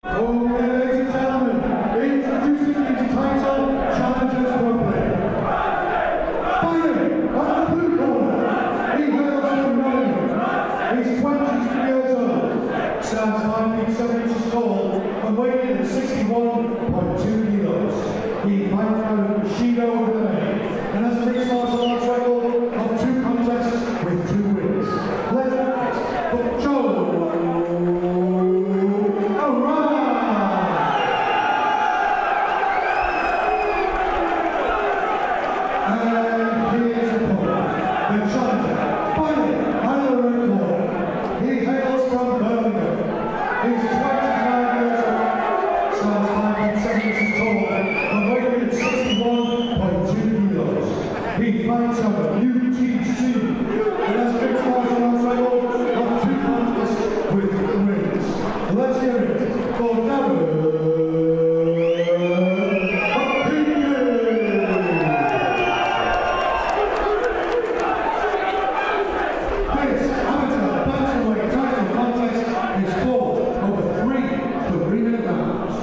Ladies and gentlemen, introducing these title challengers properly. Fighting on the blue corner, he hails from Birmingham. He's 22 years old, stands 5 feet 7 inches tall, and weighing in at 61.2 kilos. He fights out of Bushido with the name, and has a mixed martial arts record of 2 contests with 2 wins. Let's fight for Joe. He fights out of UTC and has mixed martial arts record of 2 contests with wins. Let's hear it for Darren. This amateur bantamweight title contest is fought over 3 3-minute rounds.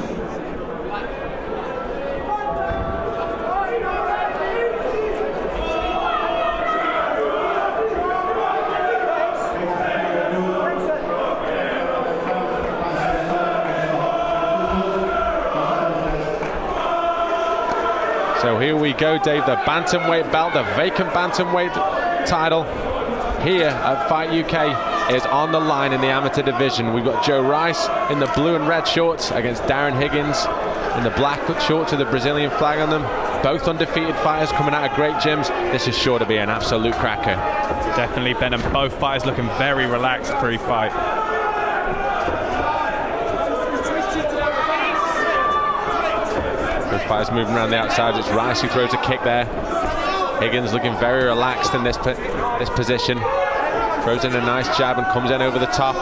So here we go, Dave, the bantamweight belt, the vacant bantamweight title here at Fight UK is on the line in the amateur division. We've got Joe Rice in the blue and red shorts against Darren Higgins in the black shorts with the Brazilian flag on them. Both undefeated fighters coming out of great gyms. This is sure to be an absolute cracker. Definitely, Ben, and both fighters looking very relaxed pre-fight. Fighters moving around the outside. It's Rice who throws a kick there. Higgins looking very relaxed in this position. Throws in a nice jab and comes in over the top.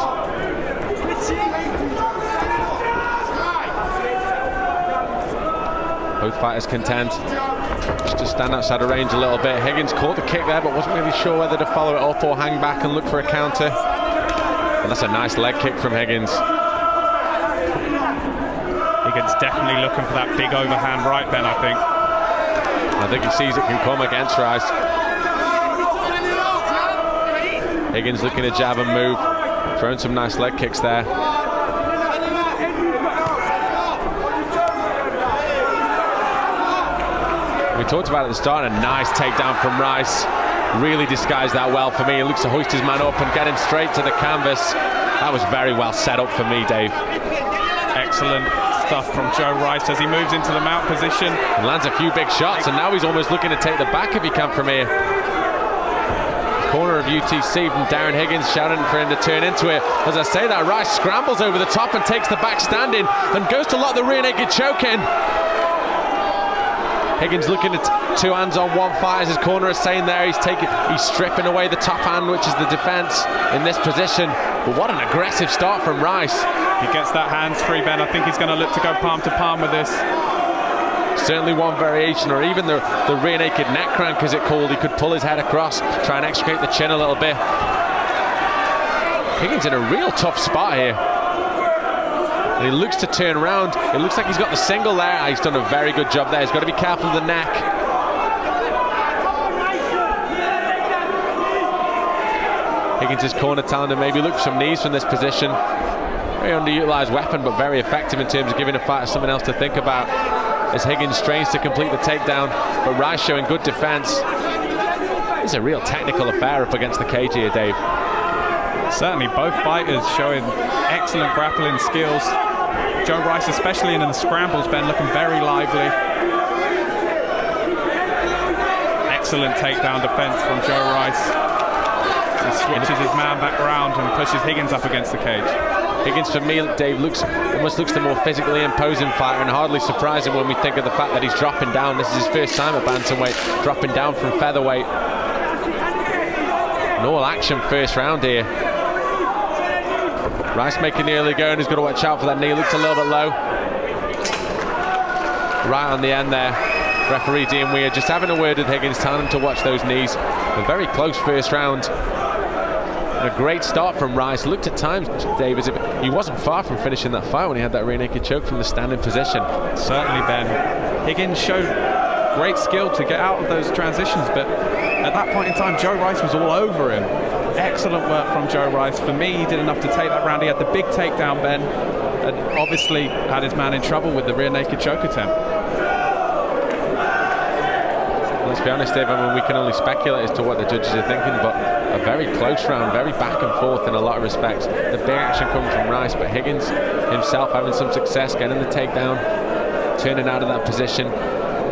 Both fighters content just to stand outside of range a little bit. Higgins caught the kick there, but wasn't really sure whether to follow it up or hang back and look for a counter. And that's a nice leg kick from Higgins. Higgins definitely looking for that big overhand right, Ben, I think he sees it can come against Rice. Higgins looking to jab and move, throwing some nice leg kicks there. We talked about it at the start, a nice takedown from Rice. Really disguised that well for me. He looks to hoist his man up and get him straight to the canvas. That was very well set up for me, Dave. Excellent stuff from Joe Rice as he moves into the mount position. And lands a few big shots, and now he's almost looking to take the back if he can from here. Corner of UTC from Darren Higgins shouting for him to turn into it. As I say that, Rice scrambles over the top and takes the back standing and goes to lock the rear naked choke in. Higgins looking at 2 hands on 1 fight, as his corner is saying there. He's stripping away the top hand, which is the defense in this position. But what an aggressive start from Rice. He gets that hands free, Ben. I think he's going to look to go palm to palm with this. Certainly one variation, or even the rear naked neck crank as it called. He could pull his head across, try and extricate the chin a little bit. Higgins in a real tough spot here. And he looks to turn around. It looks like he's got the single there. He's done a very good job there. He's got to be careful of the neck. Higgins' corner telling him maybe look for some knees from this position. Very underutilized weapon, but very effective in terms of giving a fighter something else to think about as Higgins strains to complete the takedown. But Rice showing good defense. It's a real technical affair up against the cage here, Dave. Certainly both fighters showing excellent grappling skills. Joe Rice, especially in the scrambles, Ben, looking very lively. Excellent takedown defense from Joe Rice. He switches his man back around and pushes Higgins up against the cage. Higgins, for me, Dave, almost looks the more physically imposing fighter, and hardly surprising when we think of the fact that he's dropping down. This is his first time at bantamweight, dropping down from featherweight. An all-action first round here. Rice making the early go, and he's got to watch out for that knee. Looks a little bit low. Right on the end there. Referee Dean Weir just having a word with Higgins, telling him to watch those knees. A very close first round. And a great start from Rice. Looked at times, Dave, as if he wasn't far from finishing that fight when he had that rear naked choke from the standing position. Certainly, Ben. Higgins showed great skill to get out of those transitions, but at that point in time, Joe Rice was all over him. Excellent work from Joe Rice. For me, he did enough to take that round. He had the big takedown, Ben, and obviously had his man in trouble with the rear naked choke attempt. Let's be honest, Dave, I mean, we can only speculate as to what the judges are thinking, but a very close round, very back and forth in a lot of respects. The big action comes from Rice, but Higgins himself having some success getting the takedown, turning out of that position.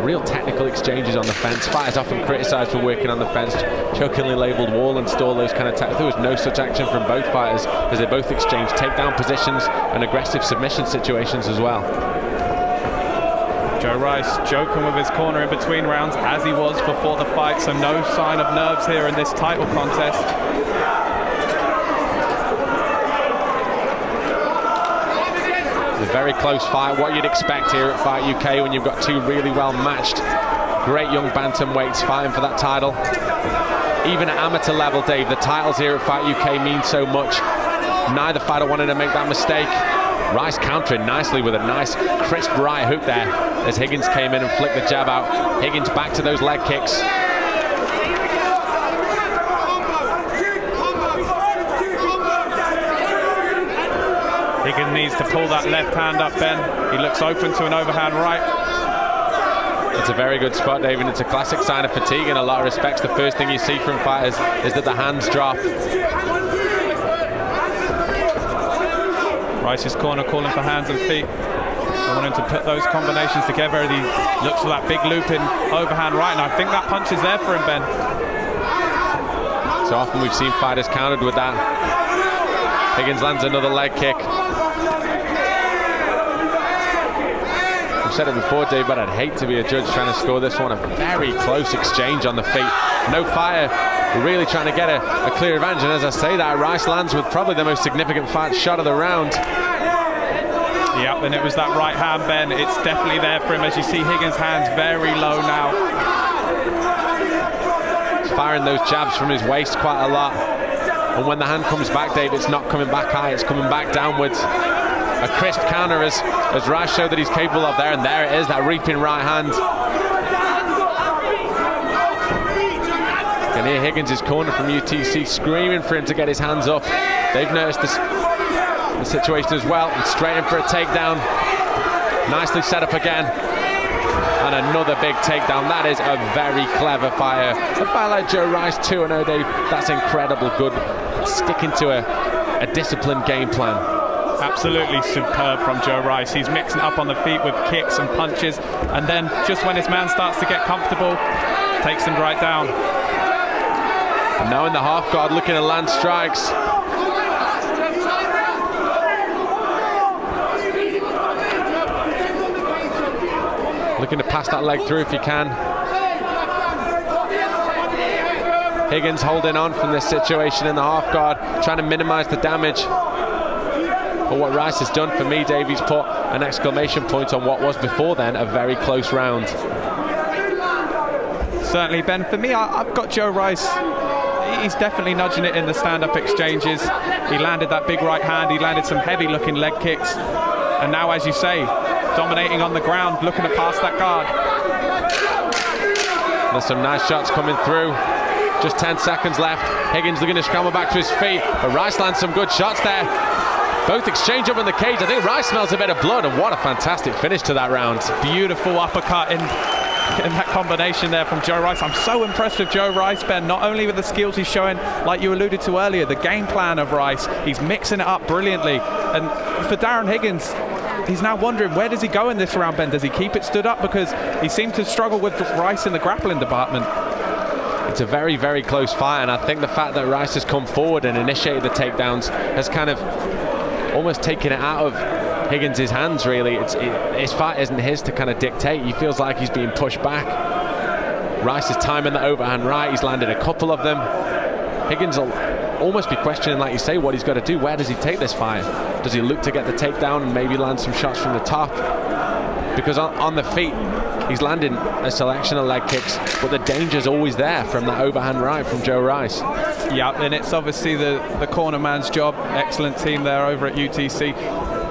Real technical exchanges on the fence. Fighters often criticised for working on the fence, jokingly labelled wall and stall, those kind of tactics. There was no such action from both fighters as they both exchanged takedown positions and aggressive submission situations as well. Joe Rice joking with his corner in between rounds, as he was before the fight, so no sign of nerves here in this title contest. A very close fight, what you'd expect here at Fight UK when you've got two really well matched, great young bantamweights fighting for that title. Even at amateur level, Dave, the titles here at Fight UK mean so much. Neither fighter wanted to make that mistake. Rice countering nicely with a nice crisp right hook there as Higgins came in and flicked the jab out. Higgins back to those leg kicks. Higgins needs to pull that left hand up, Ben. He looks open to an overhand right. It's a very good spot, Dave, and it's a classic sign of fatigue in a lot of respects. The first thing you see from fighters is that the hands drop. Rice's corner calling for hands and feet. I want him to put those combinations together. He looks for that big loop in overhand right, and I think that punch is there for him, Ben. So often we've seen fighters countered with that. Higgins lands another leg kick. I've said it before, Dave, but I'd hate to be a judge trying to score this one. A very close exchange on the feet. No fighter really trying to get a clear advantage, and as I say that, Rice lands with probably the most significant fight shot of the round. Yep, and it was that right hand, Ben. It's definitely there for him, as you see Higgins' hands very low now. He's firing those jabs from his waist quite a lot. And when the hand comes back, Dave, it's not coming back high, it's coming back downwards. A crisp counter as Rice showed that he's capable of there, and there it is, that reaping right hand. You can hear Higgins' corner from UTC screaming for him to get his hands up. They've noticed the situation as well, and straight in for a takedown. Nicely set up again. And another big takedown. That is a very clever fighter. A fighter like Joe Rice, 2-0, Dave, that's incredible good. Sticking to a disciplined game plan. Absolutely superb from Joe Rice. He's mixing up on the feet with kicks and punches, and then just when his man starts to get comfortable, takes him right down. And now in the half guard, looking to land strikes. Looking to pass that leg through if you can. Higgins holding on from this situation in the half guard, trying to minimize the damage. But what Rice has done for me, Dave, he's put an exclamation point on what was before then a very close round. Certainly, Ben. For me, I've got Joe Rice. He's definitely nudging it in the stand-up exchanges. He landed that big right hand. He landed some heavy-looking leg kicks. And now, as you say, dominating on the ground, looking to pass that guard. There's some nice shots coming through. Just 10 seconds left. Higgins looking to scramble back to his feet, but Rice lands some good shots there. Both exchange up in the cage. I think Rice smells a bit of blood, and what a fantastic finish to that round. Beautiful uppercut in that combination there from Joe Rice. I'm so impressed with Joe Rice, Ben, not only with the skills he's showing, like you alluded to earlier, the game plan of Rice. He's mixing it up brilliantly. And for Darren Higgins, he's now wondering, where does he go in this round, Ben? Does he keep it stood up? Because he seemed to struggle with Rice in the grappling department. It's a very, very close fight, and I think the fact that Rice has come forward and initiated the takedowns has kind of almost taken it out of Higgins' hands, really. His fight isn't his to kind of dictate. He feels like he's being pushed back. Rice is timing the overhand right. He's landed a couple of them. Higgins will almost be questioning, like you say, what he's got to do. Where does he take this fight? Does he look to get the takedown and maybe land some shots from the top? Because on the feet, He's landing a selection of leg kicks, but the danger's always there from that overhand right from Joe Rice. Yeah, and it's obviously the corner man's job. Excellent team there over at UTC.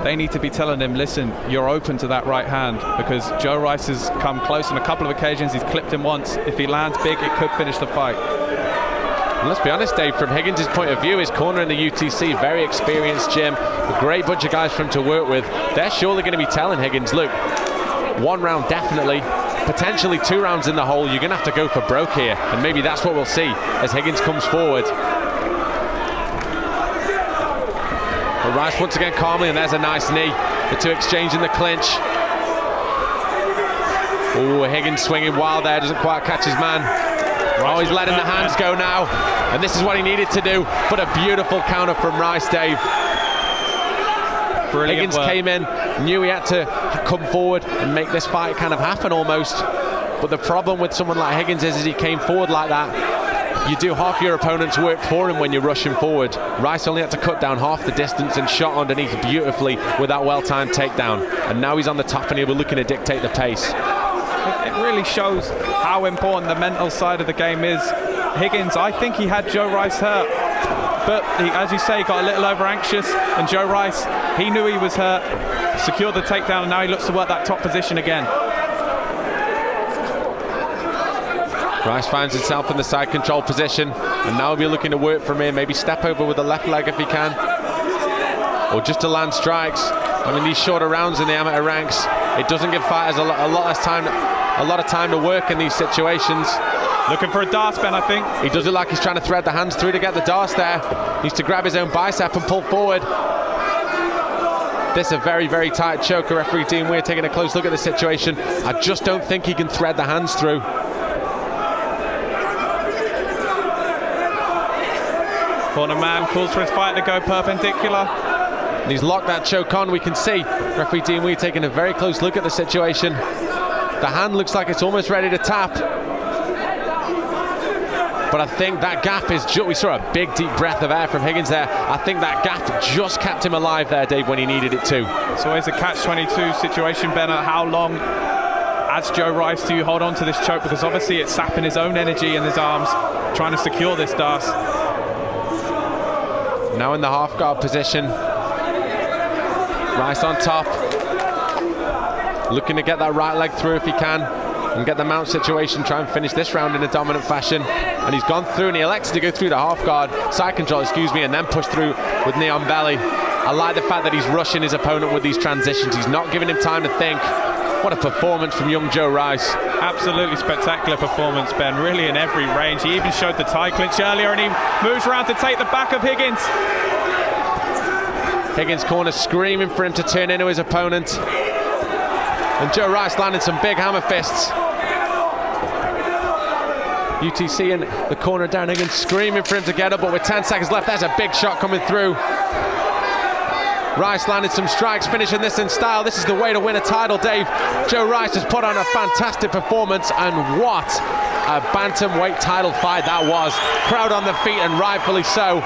They need to be telling him, listen, you're open to that right hand, because Joe Rice has come close on a couple of occasions. He's clipped him once. If he lands big, it could finish the fight. And let's be honest, Dave, from Higgins' point of view, his corner in the UTC, very experienced gym, a great bunch of guys for him to work with. They're surely going to be telling Higgins, look, 1 round definitely, potentially 2 rounds in the hole, you're going to have to go for broke here. And maybe that's what we'll see as Higgins comes forward. But Rice once again calmly, and there's a nice knee. The two exchanging the clinch. Oh, Higgins swinging wild there, doesn't quite catch his man. Oh, he's letting the hands go now. And this is what he needed to do. But a beautiful counter from Rice, Dave. Brilliant Higgins work. came in, knew he had to come forward and make this fight kind of happen almost. But the problem with someone like Higgins is he came forward like that. You do half your opponent's work for him when you're rushing forward. Rice only had to cut down half the distance and shot underneath beautifully with that well-timed takedown. And now he's on the top and he'll be looking to dictate the pace. It really shows how important the mental side of the game is. Higgins, I think he had Joe Rice hurt, but he, as you say, got a little over anxious, and Joe Rice, he knew he was hurt, secured the takedown, and now he looks to work that top position again. Rice finds himself in the side control position, and now he'll be looking to work from here, maybe step over with the left leg if he can, or just to land strikes. I mean, these shorter rounds in the amateur ranks, it doesn't give fighters a lot of time to work in these situations. Looking for a dart, Ben, I think. He does it like he's trying to thread the hands through to get the darts there. He needs to grab his own bicep and pull forward. This is a very, very tight choker. Referee Dean Weir taking a close look at the situation. I just don't think he can thread the hands through. Corner man calls for his fight to go perpendicular. And he's locked that choke on, we can see. Referee Dean Weir taking a very close look at the situation. The hand looks like it's almost ready to tap. But I think that gap is we saw a big deep breath of air from Higgins there. I think that gap just kept him alive there, Dave, when he needed it too. It's always a catch-22 situation, Ben. How long, as Joe Rice, do you hold on to this choke? Because obviously it's sapping his own energy in his arms, trying to secure this dart. Now in the half guard position. Rice on top. Looking to get that right leg through if he can and get the mount situation, try and finish this round in a dominant fashion. And he's gone through and he elected to go through the half guard, side control, excuse me, and then push through with knee on belly. I like the fact that he's rushing his opponent with these transitions. He's not giving him time to think. What a performance from young Joe Rice. Absolutely spectacular performance, Ben, really in every range. He even showed the tie clinch earlier, and he moves around to take the back of Higgins. Higgins' corner screaming for him to turn into his opponent. And Joe Rice landing some big hammer fists. UTC in the corner, Darren Higgins screaming for him to get up, but with 10 seconds left, there's a big shot coming through. Rice landed some strikes, finishing this in style. This is the way to win a title, Dave. Joe Rice has put on a fantastic performance, and what a bantamweight title fight that was. Crowd on the feet, and rightfully so.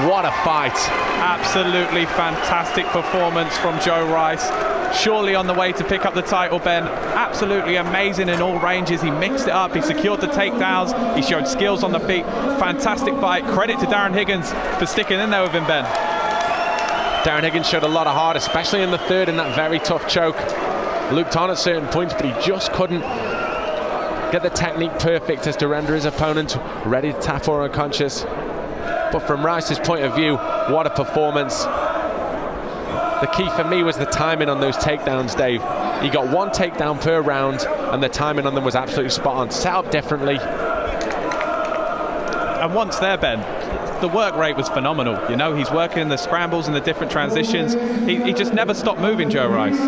What a fight. Absolutely fantastic performance from Joe Rice. Surely on the way to pick up the title, Ben. Absolutely amazing in all ranges. He mixed it up, he secured the takedowns, he showed skills on the feet. Fantastic fight. Credit to Darren Higgins for sticking in there with him, Ben. Darren Higgins showed a lot of heart, especially in the third in that very tough choke. Looked on at certain points, but he just couldn't get the technique perfect as to render his opponent ready to tap or unconscious. But from Rice's point of view, what a performance. The key for me was the timing on those takedowns, Dave. He got one takedown per round, and the timing on them was absolutely spot on. Set up differently. And once there, Ben, the work rate was phenomenal. You know, he's working the scrambles and the different transitions. He just never stopped moving, Joe Rice.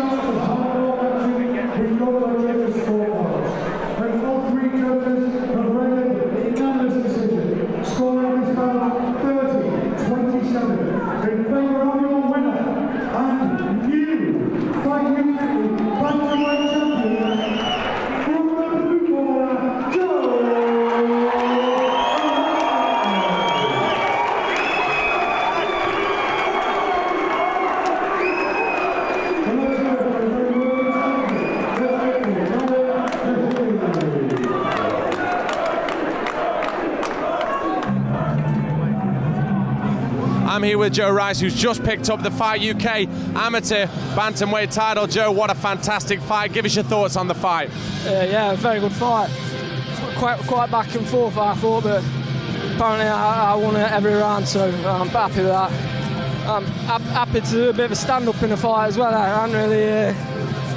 with Joe Rice, who's just picked up the Fight UK amateur bantamweight title. Joe, what a fantastic fight. Give us your thoughts on the fight. Yeah, very good fight. Quite back and forth, I thought, but apparently I won it every round, so I'm happy with that. I'm happy to do a bit of a stand-up in the fight as well. I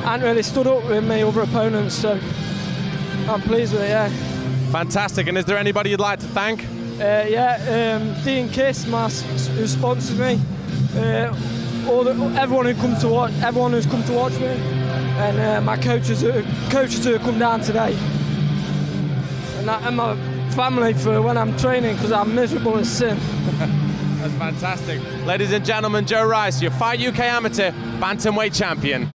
hadn't really stood up with my other opponents, so I'm pleased with it, yeah. Fantastic, and is there anybody you'd like to thank? Dean Kiss, who sponsored me, everyone who's come to watch me, and my coaches who have come down today, and my family for when I'm training, because I'm miserable as sin. That's fantastic. Ladies and gentlemen, Joe Rice, your Fight UK amateur bantamweight champion.